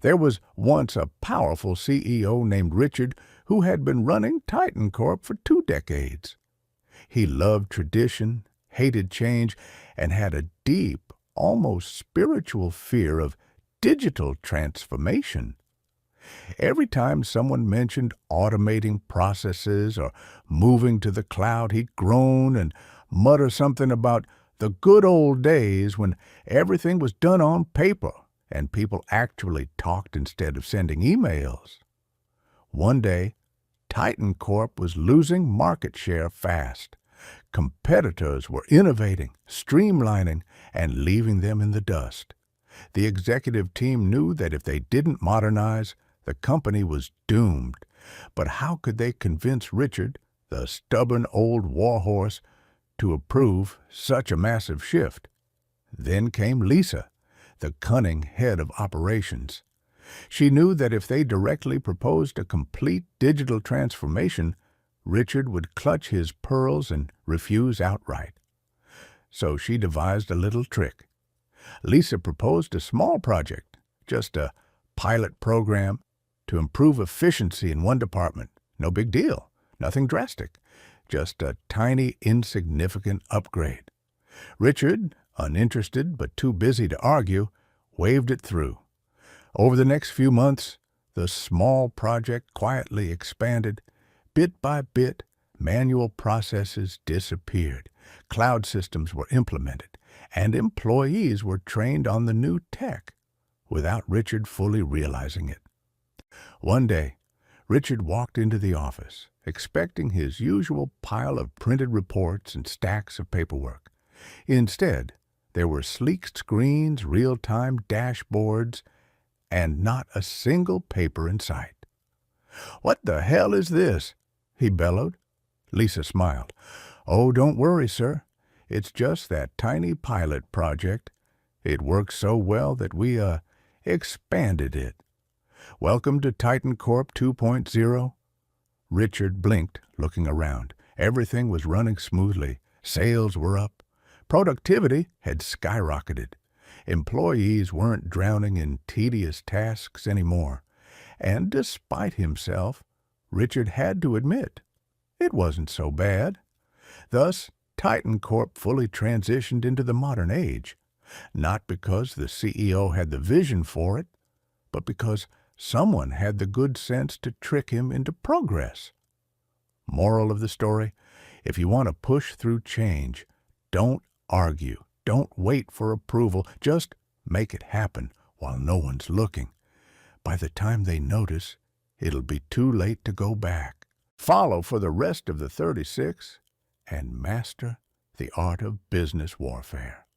There was once a powerful CEO named Richard who had been running Titan Corp for 2 decades. He loved tradition, hated change, and had a deep, almost spiritual fear of digital transformation. Every time someone mentioned automating processes or moving to the cloud, he'd groan and mutter something about the good old days when everything was done on paper and people actually talked instead of sending emails. One day, Titan Corp was losing market share fast. Competitors were innovating, streamlining, and leaving them in the dust. The executive team knew that if they didn't modernize, the company was doomed. But how could they convince Richard, the stubborn old warhorse, to approve such a massive shift? Then came Lisa, the cunning head of operations. She knew that if they directly proposed a complete digital transformation, Richard would clutch his pearls and refuse outright. So she devised a little trick. Lisa proposed a small project, just a pilot program to improve efficiency in one department. No big deal, nothing drastic, just a tiny, insignificant upgrade. Richard, uninterested but too busy to argue, waved it through. Over the next few months, the small project quietly expanded. Bit by bit, manual processes disappeared, cloud systems were implemented, and employees were trained on the new tech without Richard fully realizing it. One day, Richard walked into the office, expecting his usual pile of printed reports and stacks of paperwork. Instead, there were sleek screens, real-time dashboards, and not a single paper in sight. "What the hell is this?" he bellowed. Lisa smiled. "Oh, don't worry, sir. It's just that tiny pilot project. It worked so well that we, expanded it. Welcome to Titan Corp 2.0. Richard blinked, looking around. Everything was running smoothly. Sales were up. Productivity had skyrocketed. Employees weren't drowning in tedious tasks anymore. And despite himself, Richard had to admit it wasn't so bad. Thus, Titan Corp fully transitioned into the modern age, not because the CEO had the vision for it, but because someone had the good sense to trick him into progress. Moral of the story: if you want to push through change, don't argue, don't wait for approval, just make it happen while no one's looking. By the time they notice, it'll be too late to go back. Follow for the rest of the 36 and master the art of business warfare.